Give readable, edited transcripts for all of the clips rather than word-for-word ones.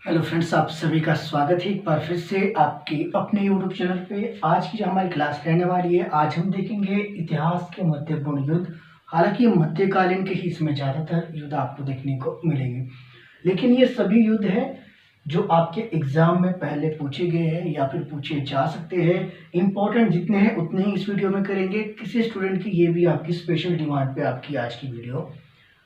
Hello friends, आप सभी का स्वागत है एक बार फिर से आपके अपने यूट्यूब चैनल पे। आज की जो हमारी क्लास रहने वाली है, आज हम देखेंगे इतिहास के महत्वपूर्ण युद्ध। हालांकि मध्यकालीन के ही इसमें ज़्यादातर युद्ध आपको देखने को मिलेंगे, लेकिन ये सभी युद्ध है जो आपके एग्जाम में पहले पूछे गए हैं या फिर पूछे जा सकते हैं। इंपॉर्टेंट जितने हैं उतने ही इस वीडियो में करेंगे। किसी स्टूडेंट की ये भी आपकी स्पेशल डिमांड पे आपकी आज की वीडियो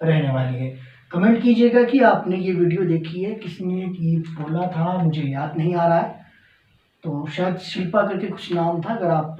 रहने वाली है। कमेंट कीजिएगा कि आपने ये वीडियो देखी है, किसने ये बोला था, मुझे याद नहीं आ रहा है। तो शायद शिल्पा करके कुछ नाम था। अगर आप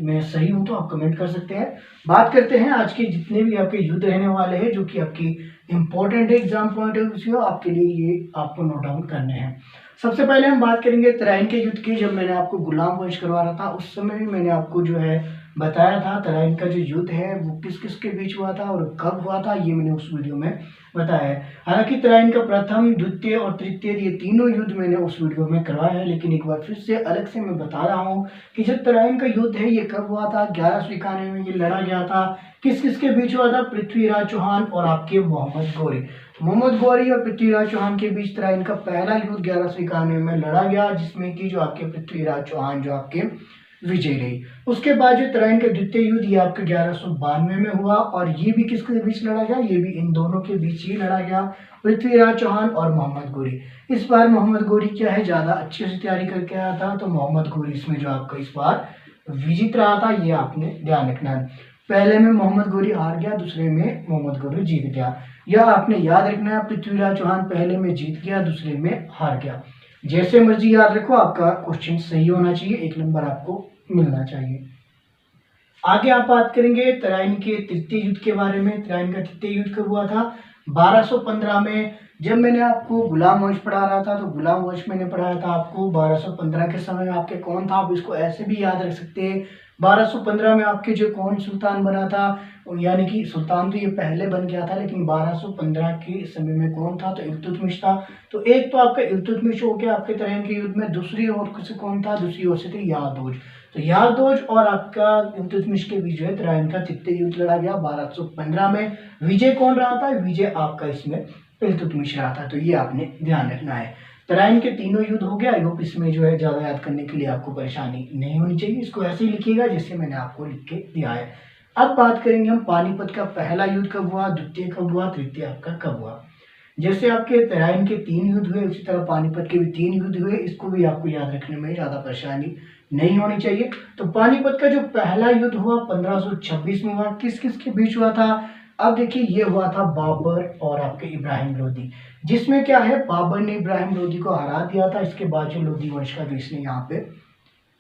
मैं सही हूँ तो आप कमेंट कर सकते हैं। बात करते हैं आज के जितने भी आपके युद्ध रहने वाले हैं जो कि आपकी important exam point of view से आपके लिए ये आपको नोट डाउन करने हैं। सबसे पहले हम बात करेंगे तराइन के युद्ध की। जब मैंने आपको गुलाम वंश करवा रहा था उस समय भी मैंने आपको जो है बताया था तराइन का जो युद्ध है वो किस किस के बीच हुआ था और कब हुआ था, ये मैंने उस वीडियो में बताया है। हालांकि तराइन का प्रथम, द्वितीय और तृतीय ये तीनों युद्ध मैंने उस वीडियो में करवाया है, लेकिन एक बार फिर से अलग से मैं बता रहा हूँ कि जो तराइन का युद्ध है ये कब हुआ था। 1191 में ये लड़ा गया था। किस किस के बीच हुआ था? पृथ्वीराज चौहान और आपके मोहम्मद गौरी। मोहम्मद गौरी और पृथ्वीराज चौहान के बीच तराइन का पहला युद्ध 1191 में लड़ा गया, जिसमें कि जो आपके पृथ्वीराज चौहान जो आपके विजय रही। उसके बाद जो तराइन का द्वितीय युद्ध ये आपके 1192 में हुआ और ये भी किसके बीच लड़ा गया? ये भी इन दोनों के बीच ही लड़ा गया, पृथ्वीराज चौहान और मोहम्मद गौरी। इस बार मोहम्मद गौरी क्या है, ज्यादा अच्छे से तैयारी करके आया था, तो मोहम्मद गौरी इसमें जो आपका इस बार विजित रहा था, ये आपने ध्यान रखना है। पहले में मोहम्मद गौरी हार गया, दूसरे में मोहम्मद गौरी जीत गया। यह आपने याद रखना है। पृथ्वीराज चौहान पहले में जीत गया, दूसरे में हार गया। जैसे मर्जी याद रखो, आपका क्वेश्चन सही होना चाहिए, 1 नंबर आपको मिलना चाहिए। आगे आप बात करेंगे तराइन के तृतीय युद्ध के बारे में। तराइन का तृतीय युद्ध कब हुआ था? 1215 में। जब मैंने आपको गुलाम वंश पढ़ा रहा था तो गुलाम वंश मैंने पढ़ाया था आपको 1215 के समय में आपके कौन था, आप इसको ऐसे भी याद रख सकते हैं। 1215 में आपके जो कौन सुल्तान बना था, यानी कि सुल्तान तो ये पहले बन गया था, लेकिन 1215 के समय में कौन था? तो इल्तुतमिश था। तो एक तो आपका इल्तुतमिश हो गया आपके तराइन के युद्ध में। दूसरी ओर से कौन था? दूसरी ओर से थे यादोज। तो यादोज और आपका इल्तुतमिश के बीच जो है तराइन का तृतीय युद्ध लड़ा गया 1215 में। विजय कौन रहा था? विजय आपका इसमें इल्तुतमिश रहा था। तो ये आपने ध्यान रखना है। तराइन के तीनों युद्ध हो गया। आई होप इसमें जो है ज्यादा याद करने के लिए आपको परेशानी नहीं होनी चाहिए। इसको ऐसे ही लिखिएगा जैसे मैंने आपको लिख के दिया है। अब बात करेंगे हम पानीपत का पहला युद्ध कब हुआ, द्वितीय कब हुआ, तृतीय आपका कब हुआ। जैसे आपके तराइन के 3 युद्ध हुए, उसी तरह पानीपत के भी 3 युद्ध हुए। इसको भी आपको याद रखने में ज्यादा परेशानी नहीं होनी चाहिए। तो पानीपत का जो पहला युद्ध हुआ 1526 में हुआ। किस किस के बीच हुआ था? अब देखिए, ये हुआ था बाबर और आपके इब्राहिम लोदी, जिसमें क्या है, बाबर ने इब्राहिम लोदी को हरा दिया था। इसके बाद जो लोदी वंश का जो इसने यहाँ पे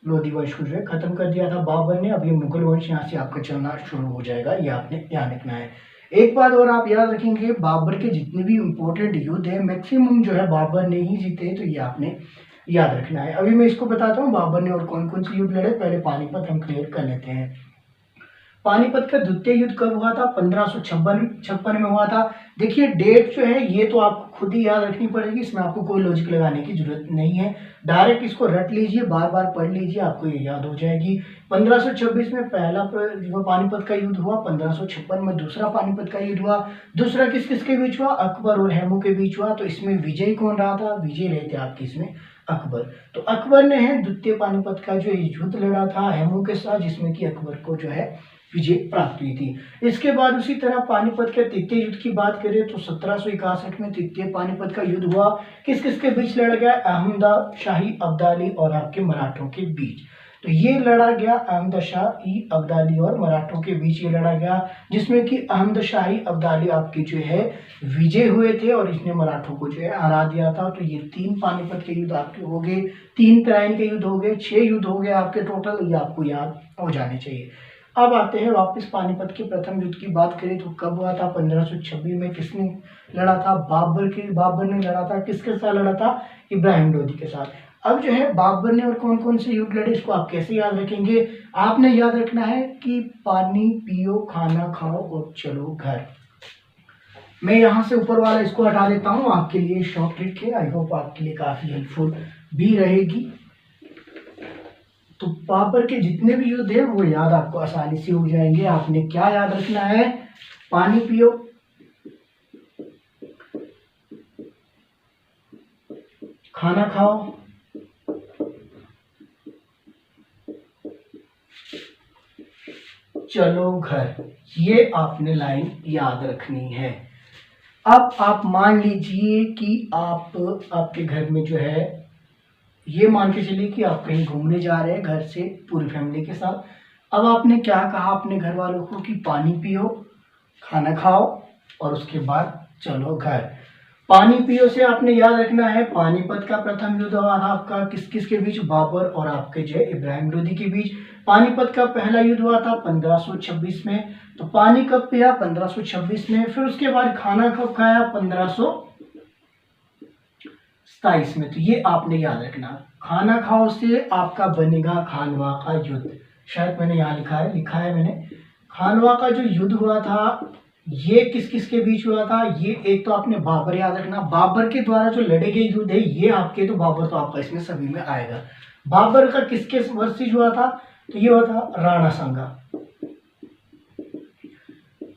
लोदी वंश को जो है खत्म कर दिया था बाबर ने। अब ये मुगल वंश यहाँ से आपका चलना शुरू हो जाएगा, ये आपने ध्यान रखना है। एक बात और आप याद रखेंगे, बाबर के जितने भी इंपॉर्टेंट युद्ध है मैक्सिमम जो है बाबर ने ही जीते हैं, तो ये आपने याद रखना है। अभी मैं इसको बताता हूँ बाबर ने और कौन कौन से युद्ध लड़े। पहले पानीपत हम क्लियर कर लेते हैं। पानीपत का द्वितीय युद्ध कब हुआ था? 1556 में हुआ था। देखिए डेट जो है ये तो आपको खुद ही याद रखनी पड़ेगी, इसमें आपको कोई लॉजिक लगाने की जरूरत नहीं है। डायरेक्ट इसको रट लीजिए, बार बार पढ़ लीजिए, आपको ये याद हो जाएगी। 1526 में पहला जो पानीपत का युद्ध हुआ, 1556 में दूसरा पानीपत का युद्ध हुआ। दूसरा किस किस के बीच हुआ? अकबर और हेमू के बीच हुआ। तो इसमें विजय कौन रहा था? विजय रहे थे आपके इसमें अकबर। तो अकबर ने है द्वितीय पानीपत का जो युद्ध लड़ा था हेमू के साथ, जिसमें कि अकबर को जो है विजय प्राप्त हुई थी। इसके बाद उसी तरह पानीपत के तृतीय युद्ध की बात करें तो 1761 में तृतीय पानीपत का युद्ध हुआ। किस किस के बीच लड़ा गया? अहमद शाही अब्दाली और आपके मराठों के बीच। तो ये लड़ा गया अहमद शाही अब्दाली और मराठों के बीच ये लड़ा गया, जिसमें कि अहमद शाही अब्दाली आपके जो है विजय हुए थे और इसने मराठों को जो है हरा दिया था। तो ये 3 पानीपत के युद्ध आपके हो गए, 3 तराइन के युद्ध हो गए, 6 युद्ध हो गए आपके टोटल, ये आपको याद हो जाने चाहिए। अब आते हैं वापस पानीपत के प्रथम युद्ध की बात करें तो कब हुआ था? 1526 में। किसने लड़ा था? बाबर ने लड़ा था। किसके साथ लड़ा था? इब्राहिम लोदी के साथ। अब जो है बाबर ने और कौन कौन से युद्ध लड़े, इसको आप कैसे याद रखेंगे? आपने याद रखना है कि पानी पियो, खाना खाओ और चलो घर। मैं यहाँ से ऊपर वाला इसको हटा देता हूँ, आपके लिए शॉर्ट ट्रिक है, आई होप आपके लिए काफी हेल्पफुल भी रहेगी। तो बाबर के जितने भी युद्ध है वो याद आपको आसानी से हो जाएंगे। आपने क्या याद रखना है? पानी पियो, खाना खाओ, चलो घर। ये आपने लाइन याद रखनी है। अब आप मान लीजिए कि आपके घर में जो है, ये मान के चलिए कि आप कहीं घूमने जा रहे हैं घर से पूरी फैमिली के साथ। अब आपने क्या कहा अपने घर वालों को कि पानी पियो, खाना खाओ और उसके बाद चलो घर। पानी पियो से आपने याद रखना है पानीपत का प्रथम युद्ध हुआ था आपका किस किस के बीच, बाबर और आपके जो है इब्राहिम लोदी के बीच। पानीपत का पहला युद्ध हुआ था 1526 में। तो पानी कब पिया? 1526 में। फिर उसके बाद खाना कब खाया? 1527 में। तो ये आपने याद रखना। खाना खाओ से आपका बनेगा खानवा का युद्ध। शायद मैंने यहाँ लिखा है मैंने। खानवा का जो युद्ध हुआ था ये किस किस के बीच हुआ था? ये एक तो आपने बाबर याद रखना, बाबर के द्वारा जो लड़े गए युद्ध है ये आपके, तो बाबर तो आपका इसमें सभी में आएगा। बाबर का किसके वर्सेस हुआ था? तो ये हुआ था राणा सांगा।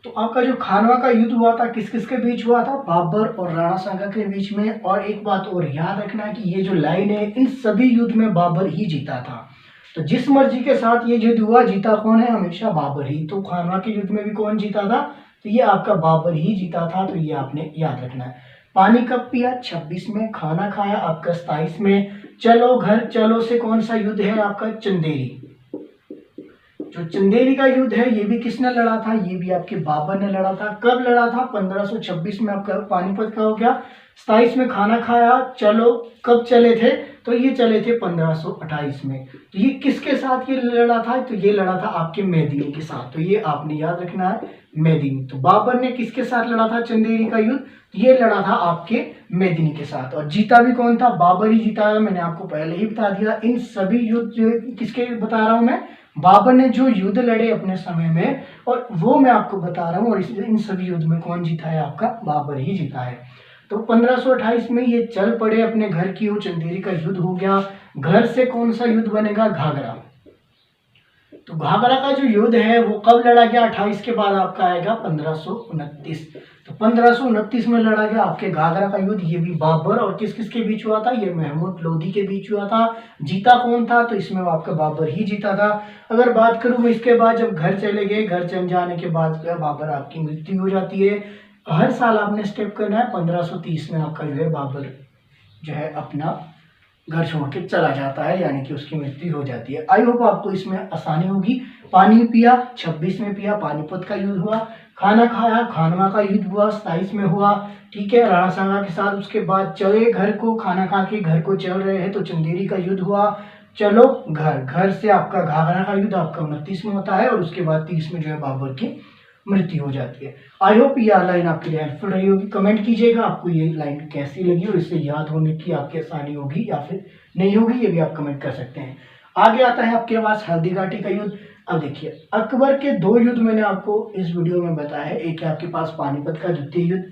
तो आपका जो खानवा का युद्ध हुआ था किस किस के बीच हुआ था? बाबर और राणा सांगा के बीच में। और एक बात और याद रखना है कि ये जो लाइन है इन सभी युद्ध में बाबर ही जीता था। तो जिस मर्जी के साथ ये युद्ध हुआ जीता कौन है? हमेशा बाबर ही। तो खानवा के युद्ध में भी कौन जीता था? तो ये आपका बाबर ही जीता था। तो ये आपने याद रखना है। पानी कब पिया? 26 में। खाना खाया आपका 27 में। चलो घर, चलो से कौन सा युद्ध है आपका? चंदेरी। जो चंदेरी का युद्ध है ये भी किसने लड़ा था? ये भी आपके बाबर ने लड़ा था। कब लड़ा था? 1526 में आपका पानीपत का हो गया। 27 में खाना खाया। चलो कब चले थे? तो ये चले थे 1528 में। तो ये किसके साथ ये लड़ा था? तो ये लड़ा था आपके मेदिनी के साथ। तो ये आपने याद रखना है, मेदिनी। तो बाबर ने किसके साथ लड़ा था चंदेरी का युद्ध? ये लड़ा था आपके मेदिनी के साथ। और जीता भी कौन था? बाबर ही जीता है। मैंने आपको पहले ही बता दिया। इन सभी युद्ध किसके बता रहा हूं मैं? बाबर ने जो युद्ध लड़े अपने समय में, और वो मैं आपको बता रहा हूँ। और इन सभी युद्ध में कौन जीता है? आपका बाबर ही जीता है। तो 1528 में ये चल पड़े अपने घर की ओर। चंदेरी का युद्ध हो गया। घर से कौन सा युद्ध बनेगा? घाघरा। तो घाघरा का जो युद्ध है वो कब लड़ा गया? 28 के बाद आपका आएगा 1529। तो 1529 में लड़ा गया आपके घाघरा का युद्ध। ये भी बाबर और किस किस के बीच हुआ था? ये महमूद लोदी के बीच हुआ था। जीता कौन था? तो इसमें आपका बाबर ही जीता था। अगर बात करूं मैं इसके बाद, जब घर चले गए, घर चल जाने के बाद बाबर आपकी मृत्यु हो जाती है। हर साल आपने स्टेप करना है। 1530 में आपका जो है बाबर जो है अपना घर छोड़ के चला जाता है, यानी कि उसकी मृत्यु हो जाती है। आई होप आपको इसमें आसानी होगी। पानी पिया 26 में पिया, पानीपत का युद्ध हुआ। खाना खाया, खानवा का युद्ध हुआ 27 में हुआ। ठीक है, राणा सांगा के साथ। उसके बाद चले घर को, खाना खा के घर को चल रहे हैं तो चंदेरी का युद्ध हुआ। चलो घर, घर से आपका घाघरा का युद्ध आपका 29 में होता है। और उसके बाद 30 में जो है बाबर की मृत्यु हो जाती है। आई होप ये लाइन आपके लिए हेल्पफुल रही होगी। कमेंट कीजिएगा आपको ये लाइन कैसी लगी और इससे याद होने की आपकी आसानी होगी या फिर नहीं होगी, ये भी आप कमेंट कर सकते हैं। आगे आता है आपके पास हल्दी घाटी का युद्ध। अब देखिए, अकबर के दो युद्ध मैंने आपको इस वीडियो में बताया है। एक है आपके पास पानीपत का द्वितीय युद्ध,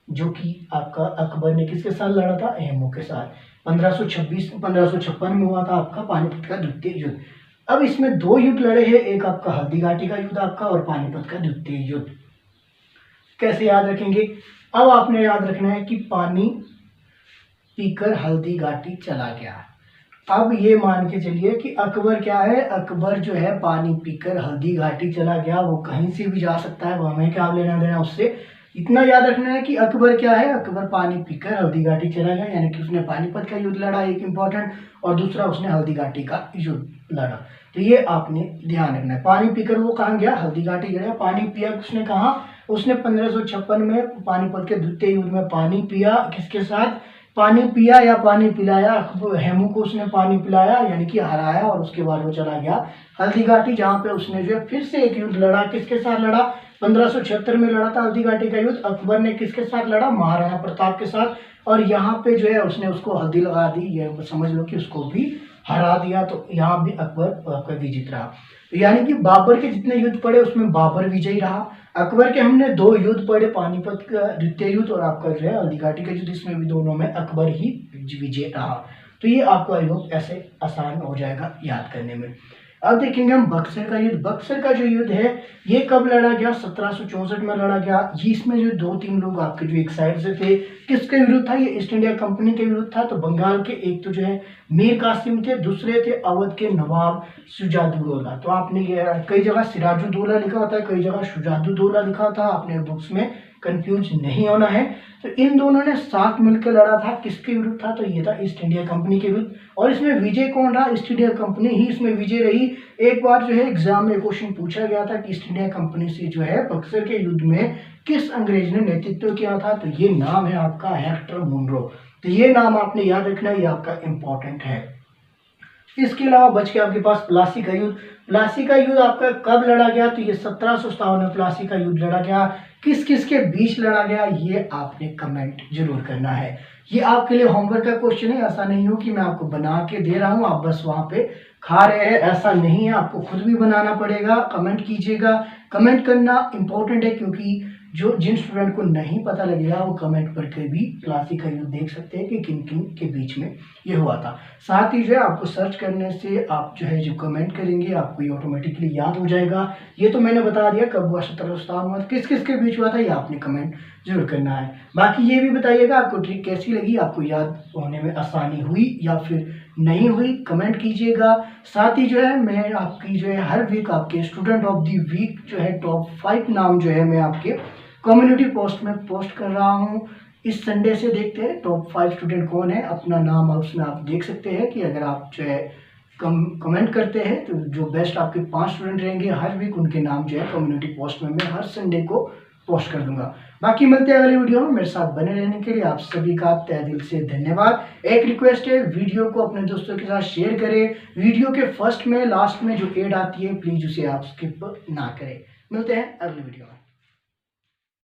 जो कि आपका अकबर ने किसके साथ लड़ा था? अहमों के साथ। 1556 में हुआ था आपका पानीपत का द्वितीय युद्ध। अब इसमें दो युद्ध लड़े हैं, एक आपका हल्दी घाटी का युद्ध आपका और पानीपत का द्वितीय युद्ध। कैसे याद रखेंगे? अब आपने याद रखना है कि पानी पीकर हल्दी घाटी चला गया। अब ये मान के चलिए कि अकबर क्या है? अकबर जो है पानी पीकर हल्दी घाटी चला गया। वो कहीं से भी जा सकता है, वो हमें क्या लेना देना उससे। इतना याद रखना है कि अकबर क्या है? अकबर पानी पीकर हल्दी घाटी चला गया, यानी कि उसने पानीपत का युद्ध लड़ा, एक इंपॉर्टेंट, और दूसरा उसने हल्दी घाटी का युद्ध लड़ा। तो ये आपने ध्यान रखना है। पानी पीकर वो कहाँ गया? हल्दी घाटी गया। पानी पिया उसने कहाँ? उसने 1556 में पानीपत के द्वितीय युद्ध में पानी पिया। किसके साथ पानी पिया या पानी पिलाया? हेमू को उसने पानी पिलाया, यानी कि हराया। और उसके बाद वो चला गया हल्दी घाटी, जहाँ पे उसने जो है फिर से एक युद्ध लड़ा। किसके साथ लड़ा? 1576 में लड़ा था हल्दी घाटी का युद्ध। अकबर ने किसके साथ लड़ा? महाराणा प्रताप के साथ। और यहाँ पे जो है उसने उसको हल्दी लगा दी, ये समझ लो कि उसको भी हरा दिया। तो यहाँ भी अकबर विजित रहा। तो यानी कि बाबर के जितने युद्ध पड़े उसमें बाबर विजयी रहा। अकबर के हमने दो युद्ध पढ़े, पानीपत का द्वितीय युद्ध और आपका जो है हल्दी घाटी का युद्ध। इसमें भी दोनों में अकबर ही विजय रहा। तो ये आपको आई होप ऐसे आसान हो जाएगा याद करने में। अब देखेंगे हम बक्सर का युद्ध। बक्सर का जो युद्ध है ये कब लड़ा गया? 1764 में लड़ा गया। ये इसमें जो 2-3 लोग आपके जो एक साइड से थे, किसके विरुद्ध था? ये ईस्ट इंडिया कंपनी के विरुद्ध था। तो बंगाल के एक तो जो है मीर कासिम थे, दूसरे थे अवध के नवाब शुजाउद्दौला। तो आपने ये कई जगह सिराजुद्दौला लिखा होता है, कई जगह शुजाउद्दौला लिखा होता है, आपने बुक्स में कंफ्यूज नहीं होना है। तो इन दोनों ने साथ मिलकर लड़ा था। किसके विरुद्ध था? तो ये था ईस्ट इंडिया कंपनी के विरुद्ध। और इसमें विजय कौन रहा? ईस्ट इंडिया कंपनी ही इसमें विजय रही। एक बार जो है एग्जाम में क्वेश्चन पूछा गया था कि ईस्ट इंडिया कंपनी से जो है बक्सर के युद्ध में किस अंग्रेज ने नेतृत्व किया था? तो ये नाम है आपका हेक्टर मुनरो। तो ये नाम आपने याद रखना, ये आपका इंपॉर्टेंट है। इसके अलावा बच के आपके पास प्लासी का युद्ध। प्लासी का युद्ध आपका कब लड़ा गया? तो ये 1757 में प्लासी का युद्ध लड़ा गया। किस किस के बीच लड़ा गया, ये आपने कमेंट जरूर करना है। ये आपके लिए होमवर्क का क्वेश्चन है। ऐसा नहीं हो कि मैं आपको बना के दे रहा हूँ, आप बस वहां पे खा रहे हैं, ऐसा नहीं है। आपको खुद भी बनाना पड़ेगा, कमेंट कीजिएगा। कमेंट करना इंपॉर्टेंट है, क्योंकि जिन स्टूडेंट को नहीं पता लगेगा वो कमेंट करके भी प्लासी का युद्ध देख सकते हैं कि किन किन के बीच में ये हुआ था। साथ ही जो है आपको सर्च करने से आप जो है जो कमेंट करेंगे आपको ये ऑटोमेटिकली याद हो जाएगा। ये तो मैंने बता दिया कब हुआ, 1757 हुआ, किस किस के बीच हुआ था, ये आपने कमेंट जरूर करना है। बाकी ये भी बताइएगा आपको ट्रिक कैसी लगी, आपको याद होने में आसानी हुई या फिर नहीं हुई, कमेंट कीजिएगा। साथ ही जो है मैं आपकी जो है हर वीक आपके स्टूडेंट ऑफ द वीक जो है टॉप 5 नाम जो है मैं आपके कम्युनिटी पोस्ट में पोस्ट कर रहा हूँ। इस संडे से देखते हैं टॉप 5 स्टूडेंट कौन है, अपना नाम उसमें आप देख सकते हैं कि अगर आप जो है कमेंट करते हैं तो जो बेस्ट आपके 5 स्टूडेंट रहेंगे हर वीक उनके नाम जो है कम्युनिटी पोस्ट में मैं हर संडे को पोस्ट कर दूंगा। बाकी मिलते हैं अगले वीडियो में। मेरे साथ बने रहने के लिए आप सभी का तहे दिल से धन्यवाद। एक रिक्वेस्ट है, वीडियो को अपने दोस्तों के साथ शेयर करें। वीडियो के फर्स्ट में लास्ट में जो एड आती है प्लीज उसे आप स्किप ना करें। मिलते हैं अगले वीडियो में।